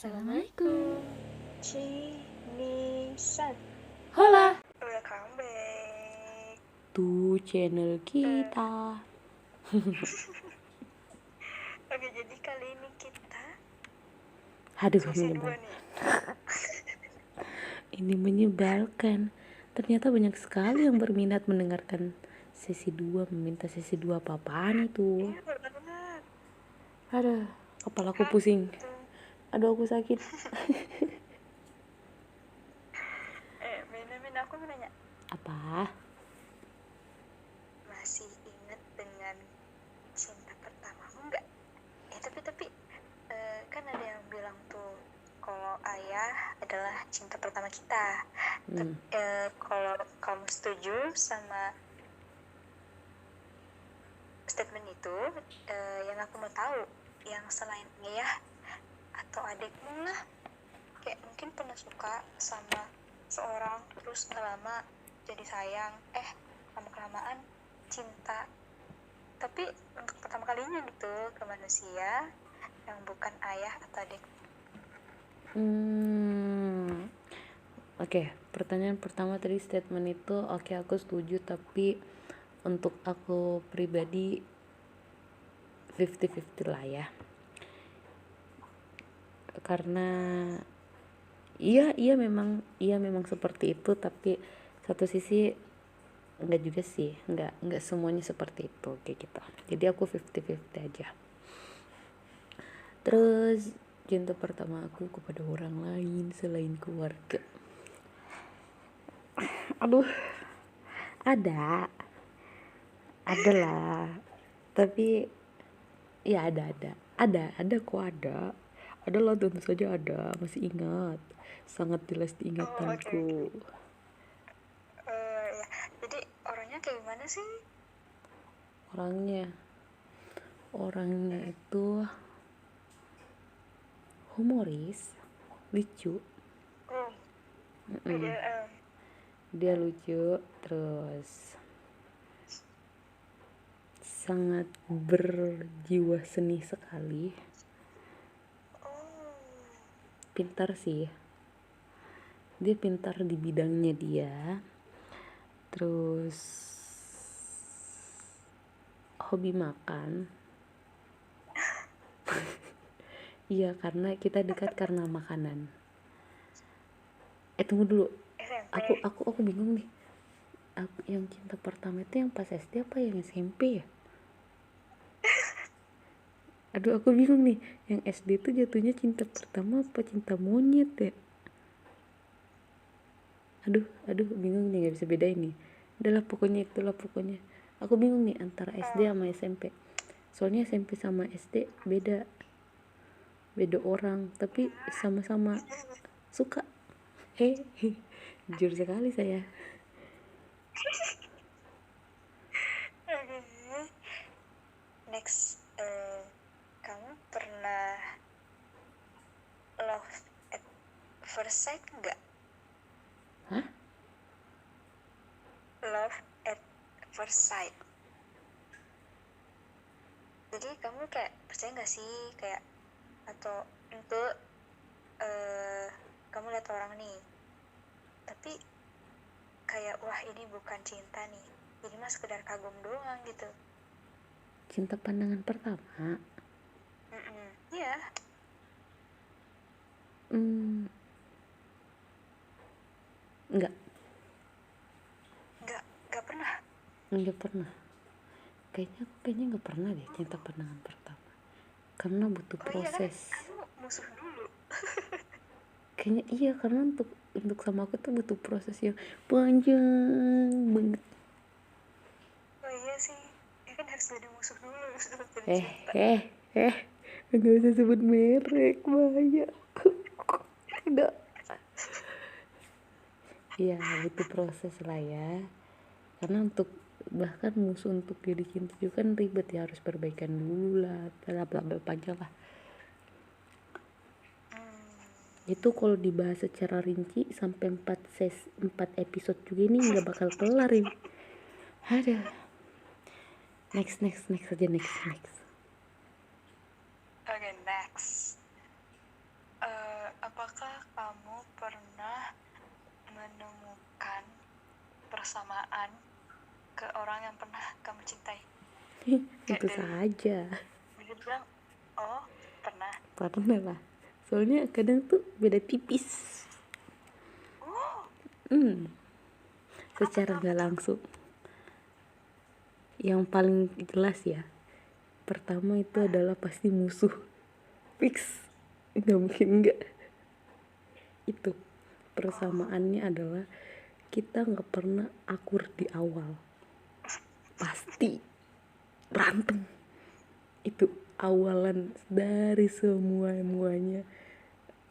Assalamualaikum. Cinisan. Hola. Welcome back Tuh channel kita. Oke, jadi kali ini kita Aduh, sesi 2 nih. Ini menyebalkan. Ternyata banyak sekali yang berminat mendengarkan sesi 2, meminta sesi 2 apa-apaan itu. Iya, banget. Aduh, kepalaku pusing. Aduh, aku sakit. Min, aku mau nanya. Apa? Masih inget dengan cinta pertamamu nggak? Tapi kan ada yang bilang tuh kalau ayah adalah cinta pertama kita. Kalau kamu setuju sama statement itu, yang aku mau tahu, yang selain ayah atau adikmu lah, kayak mungkin pernah suka sama seorang terus lama jadi sayang, lama-kelamaan cinta, tapi untuk pertama kalinya gitu ke manusia yang bukan ayah atau adik. Oke, pertanyaan pertama tadi statement itu oke, aku setuju, tapi untuk aku pribadi 50-50 lah ya. Karena iya memang seperti itu, tapi satu sisi enggak juga sih, enggak semuanya seperti itu kayak gitu. Jadi aku 50-50 aja. Terus cinta pertama aku kepada orang lain selain keluarga. Aduh, ada lah, tapi ya ada kok, ada lah, tentu saja ada, masih ingat, sangat jelas diingatanku. Ya, jadi orangnya kayak gimana sih? Orangnya itu humoris, lucu. Dia lucu, terus sangat berjiwa seni sekali. Pintar sih, dia pintar di bidangnya dia. Terus hobi makan. Iya, karena kita dekat karena makanan. Tunggu dulu, aku bingung nih. Yang cinta pertama itu yang pas SD apa yang SMP ya? Aduh, aku bingung nih, yang SD itu jatuhnya cinta pertama apa cinta monyet ya? Aduh, bingung nih, gak bisa bedain nih. Itulah pokoknya aku bingung nih antara SD sama SMP. Soalnya SMP sama SD beda orang, tapi sama-sama suka. Jujur sekali saya. Next, kamu pernah love at first sight nggak? Hah? Love at first sight. Jadi kamu kayak percaya nggak sih, kayak atau untuk kamu lihat orang nih, tapi kayak wah ini bukan cinta nih, ini mah sekedar kagum doang gitu. Cinta pandangan pertama? Iya. Enggak pernah. Enggak pernah. Kayaknya enggak pernah deh cinta pandangan pertama. Karena butuh proses. Iya, kamu musuh dulu. Kayaknya iya, karena untuk sama aku tuh butuh proses yang panjang banget. Oh iya sih, ya kan harus jadi musuh dulu. Enggak usah sebut merek, bahaya. Tidak. Iya, butuh proses lah ya. Karena bahkan musuh untuk jadi cinta juga kan ribet ya, harus perbaikan dulu lah, bla panjang lah. Itu kalau dibahas secara rinci sampai 4 episode juga ini nggak bakal kelar ini. Ada. Next aja, next. Oke, next. apakah kamu pernah menemukan persamaan ke orang yang pernah kamu cintai? Tentu saja. Dia bilang, oh pernah. Pernah lah. Soalnya kadang tuh beda tipis. Secara nggak langsung. Yang paling jelas ya, pertama itu adalah pasti musuh. Fix. Nggak mungkin nggak. Itu persamaannya adalah kita nggak pernah akur di awal. Pasti berantem. Itu awalan dari semuanya.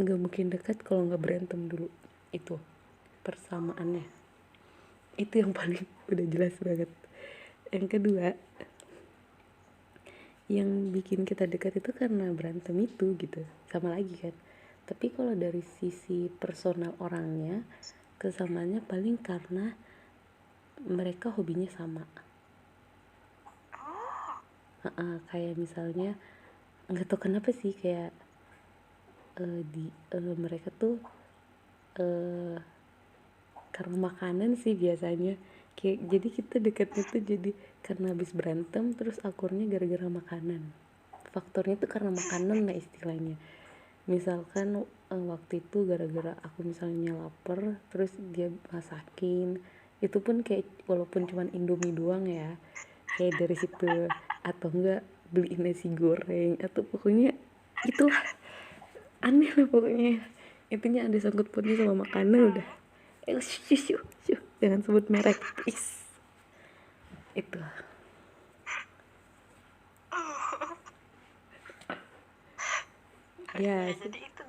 Nggak mungkin dekat kalau nggak berantem dulu. Itu persamaannya. Itu yang paling udah jelas banget. Yang kedua, yang bikin kita dekat itu karena berantem itu gitu. Sama lagi kan. Tapi kalau dari sisi personal orangnya, kesamaannya paling karena mereka hobinya sama. Kayak misalnya nggak tahu kenapa sih kayak mereka tuh karena makanan sih biasanya. Kayak jadi kita dekatnya tuh jadi karena habis berantem terus akurnya gara-gara makanan. Faktornya tuh karena makanan lah istilahnya. Misalkan waktu itu gara-gara aku misalnya lapar terus dia masakin, itu pun kayak walaupun cuman Indomie doang ya, kayak dari situ. Atau enggak beli nasi goreng, atau pokoknya itulah aneh lah pokoknya. Intinya ada sangkut pautnya sama makanan udah. Shush, jangan sebut merek please. Itu ya, jadi itu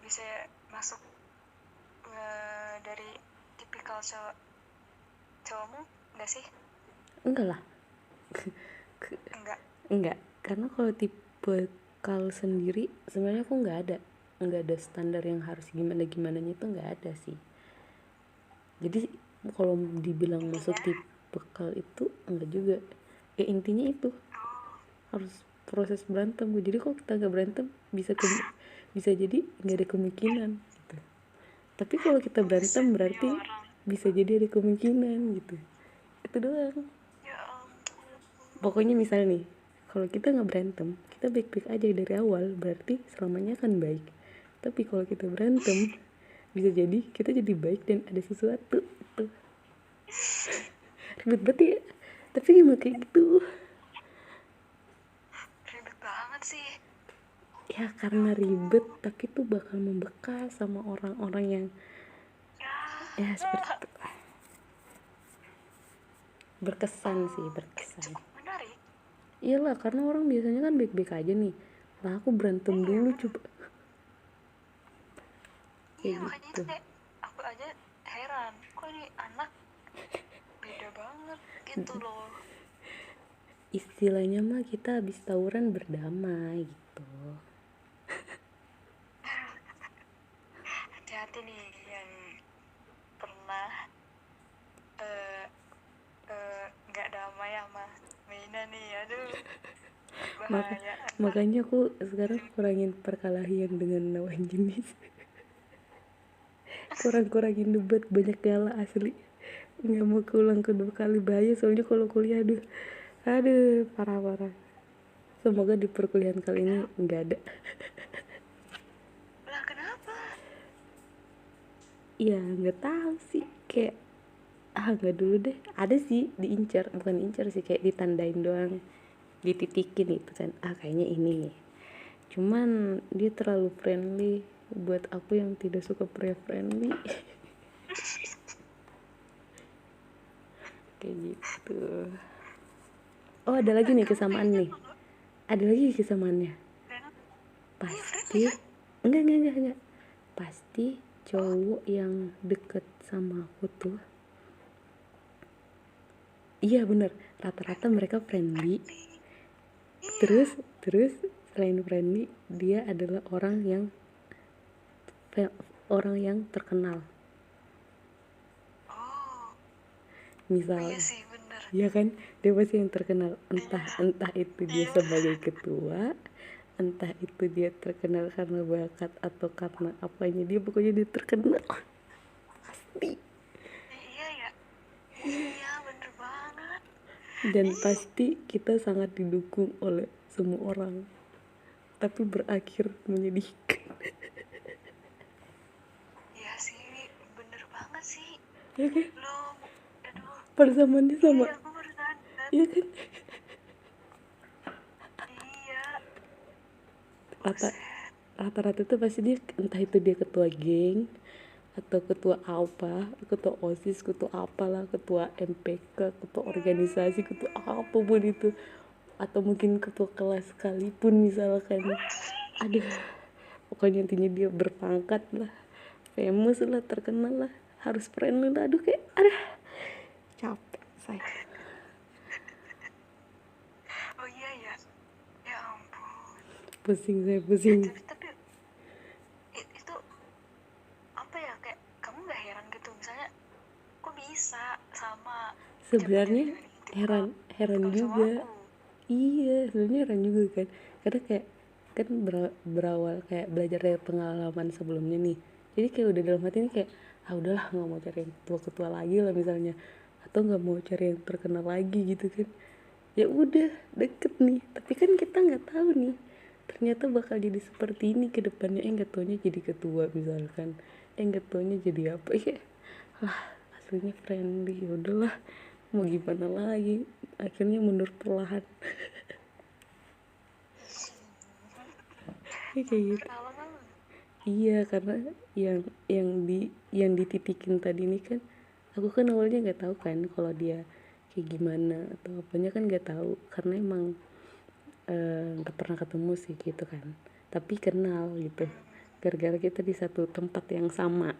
bisa masuk dari tipikal cowokmu nggak sih? enggak lah. Enggak. Karena kalau tipe kal sendiri sebenarnya aku nggak ada standar yang harus gimana itu nggak ada sih. Jadi kalau dibilang masuk tipe kal itu enggak juga ya, intinya itu harus proses berantem. Jadi kalau kita nggak berantem bisa jadi nggak ada kemungkinan gitu. Tapi kalau kita berantem berarti bisa jadi ada kemungkinan gitu. Itu doang. Pokoknya misalnya nih, kalau kita nggak berantem, kita baik-baik aja dari awal, berarti selamanya akan baik. Tapi kalau kita berantem, bisa jadi kita jadi baik dan ada sesuatu. Tuh. Ribet banget ya. Tapi gimana kayak gitu? Ribet banget sih. Ya karena ribet, tapi tuh bakal membekas sama orang-orang yang ya seperti itu. Berkesan. Cukup menarik. Iyalah, karena orang biasanya kan baik-baik aja nih. Lah aku berantem dulu coba. Iya, makanya itu kayak aku aja heran, kok ini anak beda banget gitu loh. Istilahnya mah kita habis tawuran berdamai gitu. Hati-hati nih yang pernah nggak damai sama Mina nih, aduh bahaya. Makanya aku sekarang kurangin perkelahian dengan lawan jenis. Kurangin debat, banyak galah asli. Nggak mau keulang kedua kali, bahaya soalnya kalau kuliah. Aduh parah. Semoga di perkuliahan kali ini nggak ada. Lah kenapa? Ya nggak tahu sih, kayak nggak dulu deh. Ada sih diincar, bukan incar sih, kayak ditandain doang, dititikin gitu kan, kayaknya ini nih. Cuman dia terlalu friendly buat aku yang tidak suka friendly. Kayak gitu. Oh ada lagi nih kesamaan nih. Ada lagi kesamaannya. Pasti enggak. Pasti cowok yang deket sama aku tuh, iya bener, rata-rata mereka friendly. Terus selain friendly, dia adalah orang yang terkenal. Misal, iya sih, bener. ya kan, dia pasti yang terkenal. Entah itu dia sebagai ketua, entah itu dia terkenal karena bakat atau karena apanya, dia pokoknya dia terkenal pasti. Iya ya, iya bener banget. Dan pasti kita sangat didukung oleh semua orang, tapi berakhir menyedihkan. Iya sih, bener banget sih. Ya kan, Lo, aduh, persamaannya sama. iya aku baru sadar. Ya kan, Iya, rata buset. rata-rata tuh pasti dia, entah itu dia ketua geng atau ketua apa, ketua OSIS, ketua apalah, ketua MPK, ketua organisasi, ketua apapun itu, atau mungkin ketua kelas sekalipun misalkan. Aduh, pokoknya intinya dia berpangkat lah, famous lah, terkenal lah, harus friendly lah. Aduh, kayak aduh, capek saya. Oh iya ya, ya ampun. Pusing saya, pusing. Tapi itu apa ya, kayak kamu nggak heran gitu misalnya kok bisa sama Sebenarnya dengan itu heran kalau sama juga. aku. Iya, sebenarnya heran juga kan, karena kayak kan berawal kayak belajar dari pengalaman sebelumnya nih, jadi kayak udah dalam hati ini kayak udahlah, nggak mau cari yang ketua-ketua lagi lah misalnya, atau nggak mau cari yang terkenal lagi gitu kan. Ya udah, deket nih, tapi kan kita nggak tahu nih ternyata bakal jadi seperti ini ke depannya. Nggak taunya jadi ketua misalkan, nggak taunya jadi apa ya. Lah, aslinya friendly. Ya udahlah, mau gimana lagi, akhirnya mundur perlahan. Ya kayak Mundur gitu. alon-alon. Iya, karena yang dititikin tadi ini kan, aku kan awalnya nggak tahu kan kalau dia kayak gimana atau apanya, kan nggak tahu karena emang nggak pernah ketemu sih gitu kan, tapi kenal gitu gara-gara kita di satu tempat yang sama.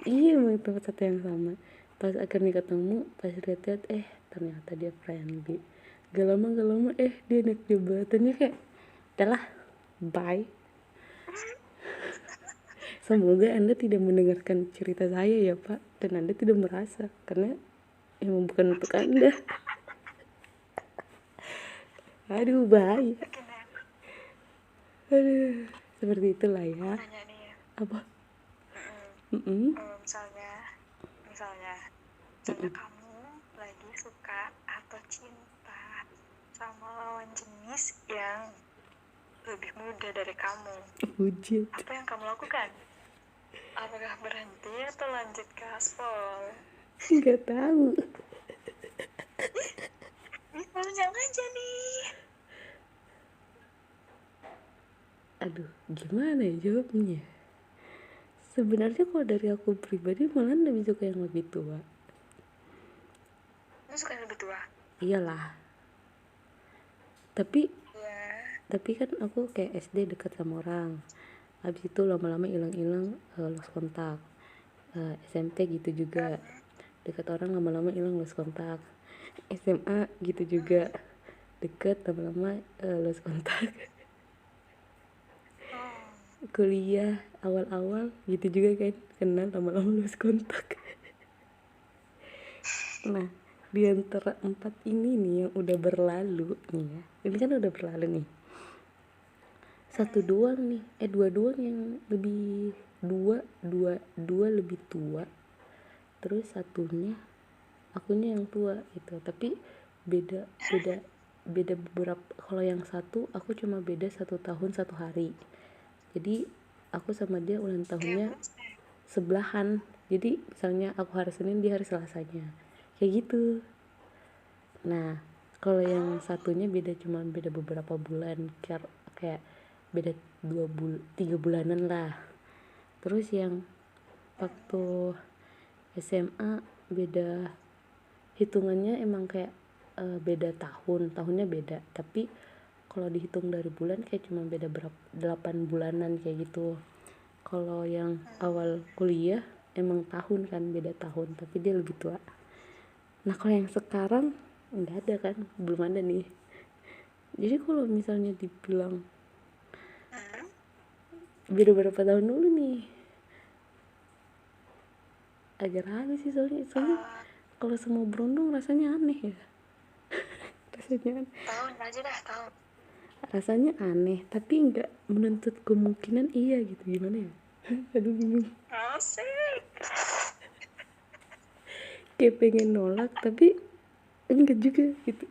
Iya, emang tempat satu yang sama. Pas akhirnya ketemu, pas lihat-lihat, ternyata dia friendly. Gak lama dia naik jabatannya, kayak udahlah, bye. Semoga Anda tidak mendengarkan cerita saya ya Pak, dan Anda tidak merasa, karena emang bukan untuk Anda. Aduh, bahaya. Oke, Nen, Aduh, seperti itulah aku ya. mau nanya nih ya. Apa? Mm-mm. misalnya misalnya misalnya kamu lagi suka atau cinta sama lawan jenis yang lebih muda dari kamu, Bujet. apa yang kamu lakukan? Apakah berhenti atau lanjut ke aspal? Nggak tahu. Misalnya aja nih. Aduh, gimana ya jawabnya? Sebenarnya kalau dari aku pribadi malah lebih suka yang lebih tua. Lu suka yang lebih tua? Iyalah. Tapi Ya. kan aku kayak SD dekat sama orang. Habis itu lama-lama hilang-hilang, lost kontak. SMP gitu juga. Dekat orang lama-lama hilang, lost kontak. SMA gitu juga. Deket lama-lama lost kontak. Kuliah awal-awal gitu juga kan, kenal lama-lama lost kontak. Nah, di antara 4 ini nih yang udah berlalu nih ya, ini kan udah berlalu nih, dua doang yang lebih, dua lebih tua, terus satunya akunya yang tua gitu. Tapi beda beda beda beberapa. Kalau yang satu aku cuma beda 1 tahun 1 hari, jadi aku sama dia ulang tahunnya sebelahan. Jadi misalnya aku hari Senin, dia hari Selasanya, kayak gitu. Nah, kalau yang satunya cuma beda beberapa bulan, kayak beda 3 bulanan lah. Terus yang waktu SMA beda, hitungannya emang kayak beda tahunnya beda, tapi kalau dihitung dari bulan kayak cuma beda 8 bulanan kayak gitu. Kalau yang awal kuliah emang tahun kan, beda tahun, tapi dia lebih tua. Nah, kalau yang sekarang nggak ada kan, belum ada nih. Jadi kalau misalnya dibilang beda berapa tahun dulu nih, agak ragu sih, soalnya kalau semua berundung rasanya aneh ya. Tahun aja dah, tahun. Rasanya aneh tapi nggak menuntut kemungkinan iya gitu, gimana ya. Aduh bingung, Asik. kayak pengen nolak tapi enggak juga gitu.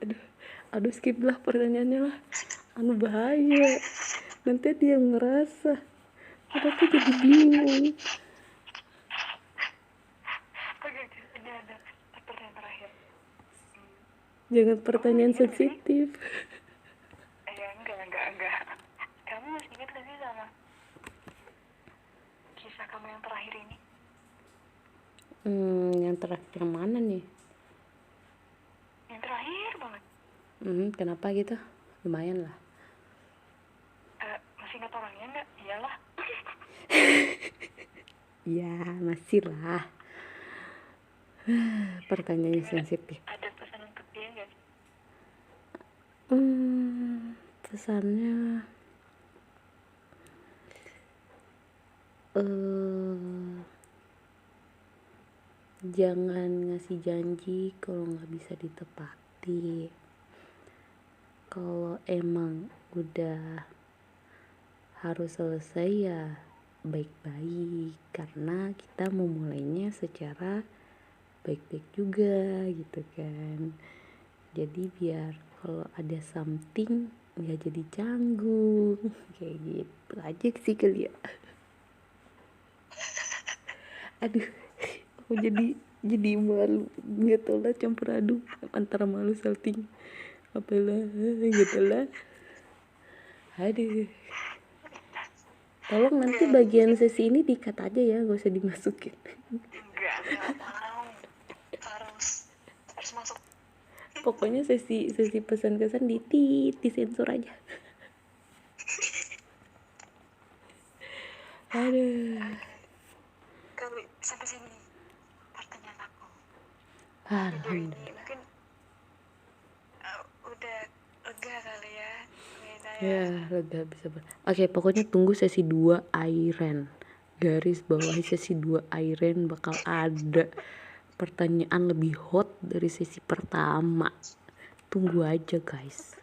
Aduh skip lah pertanyaannya lah, bahaya nanti dia ngerasa, aku jadi bingung. Oke, ini ada pertanyaan terakhir. Jangan pertanyaan sensitif. Enggak. Kamu masih ingat gak sih sama kisah kamu yang terakhir ini? Yang terakhir yang mana nih? Yang terakhir banget. Kenapa gitu? Lumayan lah. Masih ingat orangnya nggak? Iyalah. Ya masih lah. Pertanyaannya sensitif. Ada pesan untuk dia nggak sih? Pesannya jangan ngasih janji kalau nggak bisa ditepati. Kalau emang udah harus selesai ya baik-baik, karena kita memulainya secara baik-baik juga gitu kan. Jadi biar kalau ada something nggak jadi canggung kayak gitu aja sih kali ya. Aduh, aku jadi malu, nggak tahu lah, campur aduk antara malu salting apalah gitu lah. Aduh, tolong nanti bagian sesi ini di-cut aja ya, gak usah dimasukin. Enggak mau. Harus masuk. Pokoknya sesi pesan kesan disensor aja. Aduh. Kalau sampai sini pertanyaan aku. Alhamdulillah. Video ini mungkin udah lega kali ya. Ya, lega bisa Oke, pokoknya tunggu sesi 2 Airen. Garis bawahi sesi 2 Airen bakal ada pertanyaan lebih hot dari sesi pertama. Tunggu aja guys.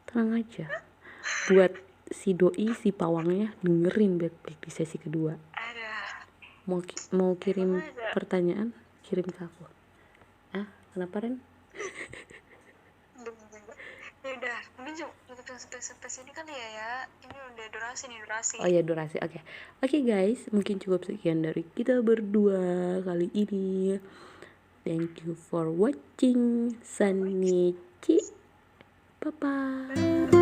Tenang aja. Buat si doi, si pawangnya dengerin baik-baik di sesi kedua. Mau kirim pertanyaan? Kirim ke aku. Kenapa Ren? Ya udah, mungkin cukup sampai sini kali ya. Ini udah durasi. Oh ya, durasi. Oke guys, mungkin cukup sekian dari kita berdua kali ini. Thank you for watching. Sanichi. Bye bye.